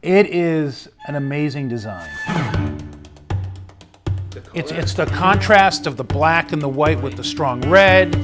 It is an amazing design. It's the contrast of the black and the white with the strong red.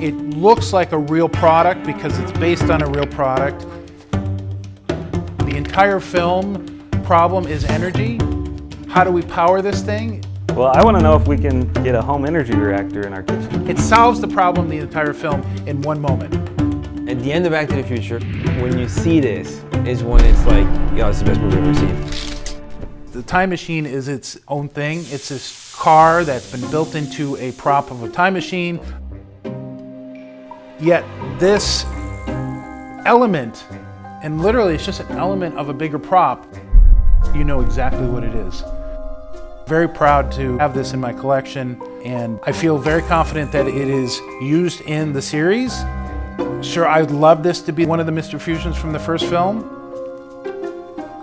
It looks like a real product because it's based on a real product. The entire film problem is energy. How do we power this thing? Well, I want to know if we can get a home energy reactor in our kitchen. It solves the problem of the entire film in one moment. At the end of Back to the Future, when you see this, is when it's like, yo, it's the best movie I've ever seen. The time machine is its own thing. It's this car that's been built into a prop of a time machine. Yet this element, and literally it's just an element of a bigger prop, you know exactly what it is. Very proud to have this in my collection, and I feel very confident that it is used in the series. Sure, I'd love this to be one of the Mr. Fusions from the first film.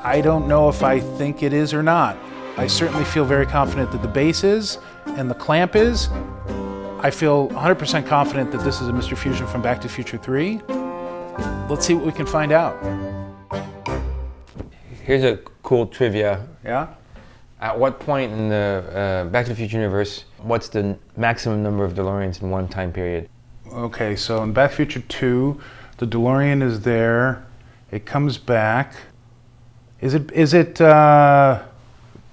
I don't know if I think it is or not. I certainly feel very confident that the base is and the clamp is. I feel 100% confident that this is a Mr. Fusion from Back to the Future 3. Let's see what we can find out. Here's a cool trivia. Yeah? At what point in the Back to the Future universe, what's the maximum number of DeLoreans in one time period? Okay, so in Back to the Future 2, the DeLorean is there. It comes back. Is it Back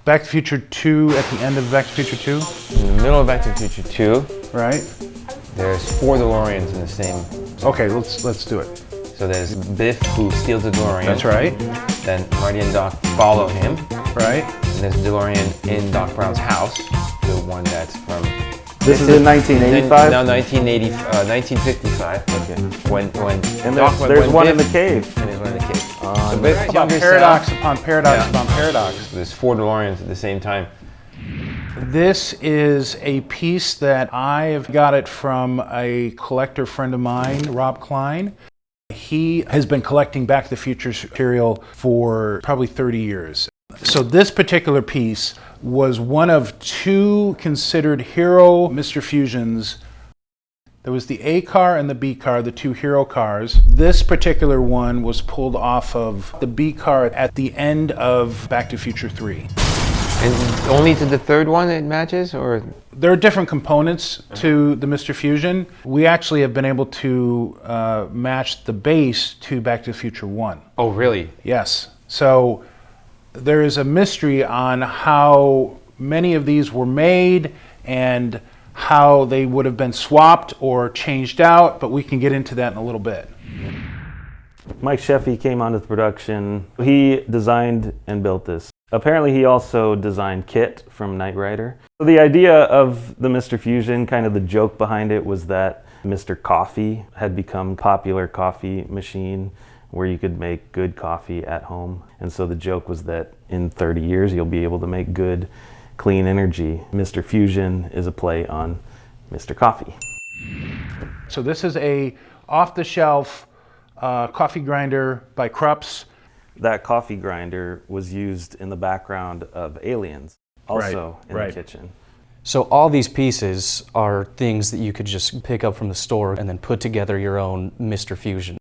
to the Future 2 at the end of Back to the Future 2? In the middle of Back to the Future 2, Right? there's 4 DeLoreans in the same. Okay, let's do it. So there's Biff who steals the DeLorean. That's right. Then Marty and Doc follow him. Right? And there's a DeLorean in Doc Brown's house, the one that's from. This is in 1985? No, 1955. Okay. When And Doc, there's when one Biff, in the cave. And there's one in the cave. Oh, So Biff's About younger paradox self. upon paradox Yeah. upon paradox. There's 4 DeLoreans at the same time. This is a piece that I have got it from a collector friend of mine, Rob Klein. He has been collecting Back to the Future material for probably 30 years. So this particular piece was one of 2 considered hero Mr. Fusions. There was the A car and the B car, the 2 hero cars. This particular one was pulled off of the B car at the end of Back to the Future 3. And only to the third one it matches, or? There are different components to the Mr. Fusion. We actually have been able to match the base to Back to the Future 1. Oh, really? Yes. So there is a mystery on how many of these were made and how they would have been swapped or changed out, but we can get into that in a little bit. Mike Sheffy came onto the production. He designed and built this. Apparently he also designed Kit from Knight Rider. So the idea of the Mr. Fusion, kind of the joke behind it, was that Mr. Coffee had become a popular coffee machine where you could make good coffee at home. And so the joke was that in 30 years you'll be able to make good, clean energy. Mr. Fusion is a play on Mr. Coffee. So this is a off-the-shelf coffee grinder by Krups. That coffee grinder was used in the background of Aliens, also in the kitchen. So all these pieces are things that you could just pick up from the store and then put together your own Mr. Fusion.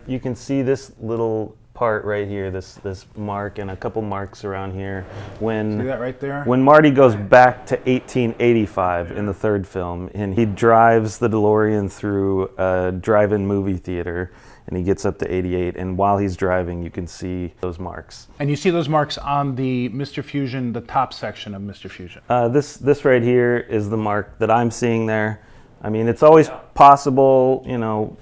You can see this little part right here, this mark and a couple marks around here. See that right there? When Marty goes back to 1885 in the third film, and he drives the DeLorean through a drive-in movie theater, and he gets up to 88, and while he's driving, you can see those marks. And you see those marks on the Mr. Fusion, the top section of Mr. Fusion. This right here is the mark that I'm seeing there. I mean, it's always possible, you know,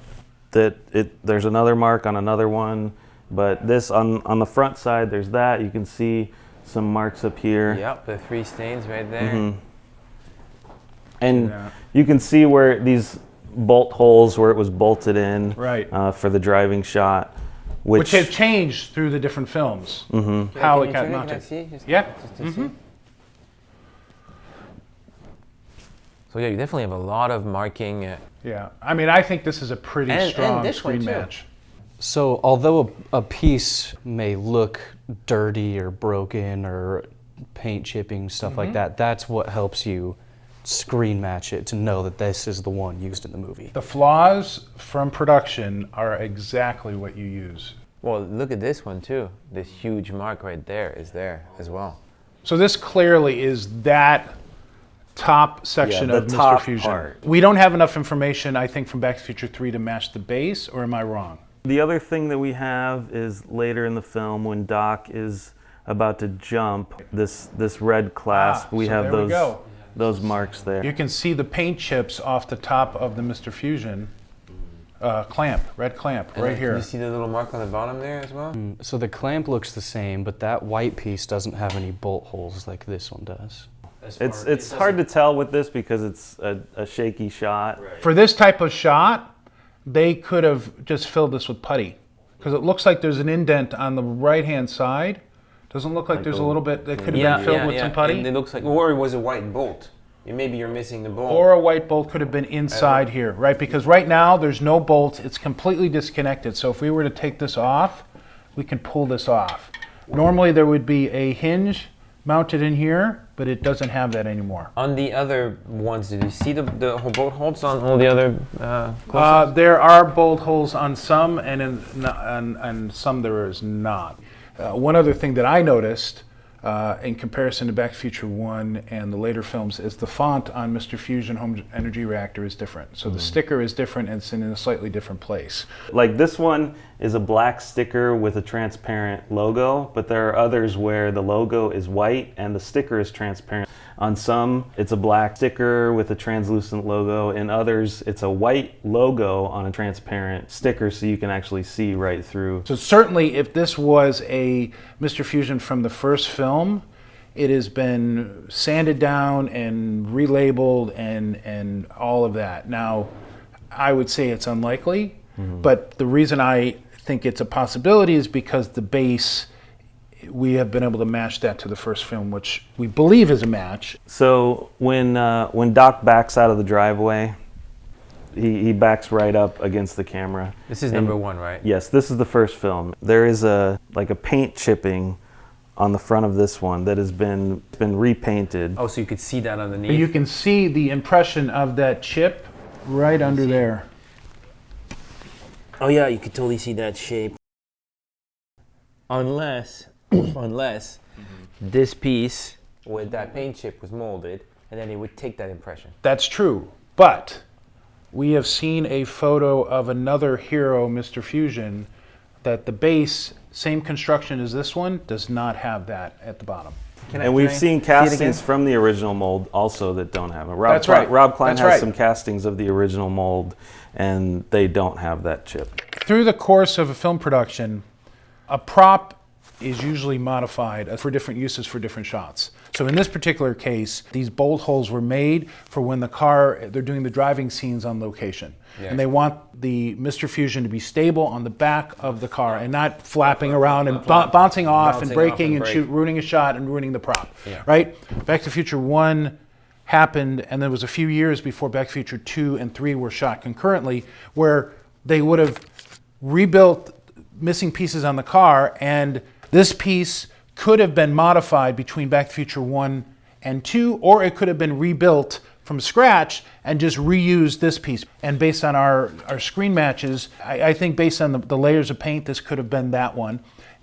that there's another mark on another one, but this on the front side, there's that. You can see some marks up here. Yep, the 3 stains right there. Mm-hmm. And you can see where these bolt holes where it was bolted in for the driving shot, which have changed through the different films. Mm-hmm. How Can it you got turn mounted. Can I see? Just to see. So yeah, you definitely have a lot of marking. Yeah, I mean, I think this is a pretty strong this one screen too. match. So although a piece may look dirty or broken or paint chipping, stuff like that, that's what helps you screen match it to know that this is the one used in the movie. The flaws from production are exactly what you use. Well, look at this one too. This huge mark right there is there as well. So this clearly is that top section Yeah, of the Mr. top Fusion. part. We don't have enough information, I think, from Back to the Future 3 to match the base, or am I wrong? The other thing that we have is later in the film when Doc is about to jump this red clasp. We so have there we go. those marks there. You can see the paint chips off the top of the Mr. Fusion clamp, red clamp, And right then here. Can you see the little mark on the bottom there as well? So the clamp looks the same, but that white piece doesn't have any bolt holes like this one does. It's hard to tell with this because it's a shaky shot. For this type of shot, they could have just filled this with putty, because it looks like there's an indent on the right-hand side. Doesn't look like there's a little bit that could have been filled with some putty. And it looks like, or it was a white bolt. Maybe you're missing the bolt. Or a white bolt could have been inside here, right? Because right now there's no bolt, it's completely disconnected. So if we were to take this off, we can pull this off. Normally there would be a hinge mounted in here, but it doesn't have that anymore. On the other ones, did you see the bolt holes on all the other close-ups? There are bolt holes on some, and some there is not. One other thing that I noticed in comparison to Back to the Future 1 and the later films is the font on Mr. Fusion Home Energy Reactor is different. So the sticker is different and it's in a slightly different place. Like this one is a black sticker with a transparent logo, but there are others where the logo is white and the sticker is transparent. On some, it's a black sticker with a translucent logo. In others, it's a white logo on a transparent sticker so you can actually see right through. So certainly if this was a Mr. Fusion from the first film, it has been sanded down and relabeled and all of that. Now, I would say it's unlikely, but the reason I think it's a possibility is because the base, we have been able to match that to the first film, which we believe is a match. So when Doc backs out of the driveway, he backs right up against the camera. This is number one, right? Yes, this is the first film. There is a paint chipping on the front of this one that has been repainted. Oh, so you could see that underneath? But you can see the impression of that chip right under there. Oh yeah, you could totally see that shape. Unless this piece with that paint chip was molded, and then it would take that impression. That's true, but we have seen a photo of another hero, Mr. Fusion, that the base, same construction as this one, does not have that at the bottom. And we've seen castings from the original mold also that don't have it. That's right. Rob Klein That's has right. some castings of the original mold, and they don't have that chip. Through the course of a film production, a prop is usually modified for different uses for different shots. So in this particular case, these bolt holes were made for when they're doing the driving scenes on location. Yeah. And they want the Mr. Fusion to be stable on the back of the car and not flapping around and bouncing off and breaking and ruining a shot and ruining the prop, right? Back to the Future 1 happened, and there was a few years before Back to the Future 2 and 3 were shot concurrently, where they would have rebuilt missing pieces on the car, and this piece could have been modified between Back to the Future 1 and 2, or it could have been rebuilt from scratch and just reused this piece. And based on our screen matches, I think based on the layers of paint, this could have been that one.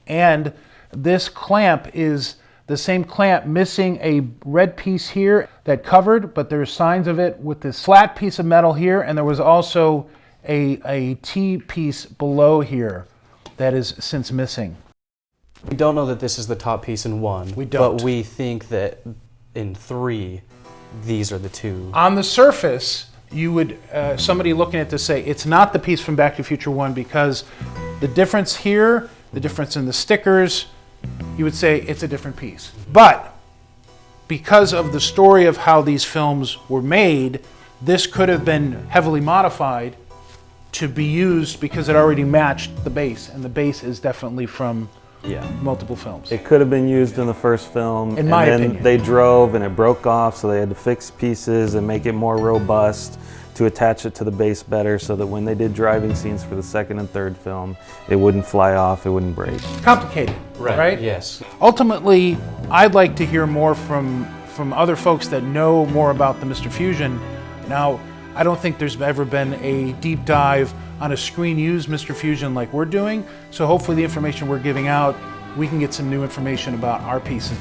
And this clamp is the same clamp missing a red piece here that covered, but there's signs of it with this flat piece of metal here, and there was also a T piece below here that is since missing. We don't know that this is the top piece in 1. We don't. But we think that in 3, these are the two. On the surface, you would, somebody looking at this say, it's not the piece from Back to the Future 1 because the difference here, the difference in the stickers, you would say it's a different piece. But because of the story of how these films were made, this could have been heavily modified to be used because it already matched the base, and the base is definitely from multiple films. It could have been used in the first film, In my and then opinion. they drove and it broke off, so they had to fix pieces and make it more robust to attach it to the base better so that when they did driving scenes for the second and third film, it wouldn't fly off, it wouldn't break. Complicated, right? Yes. Ultimately, I'd like to hear more from from other folks that know more about the Mr. Fusion. Now, I don't think there's ever been a deep dive on a screen-used Mr. Fusion like we're doing, so hopefully the information we're giving out, we can get some new information about our pieces.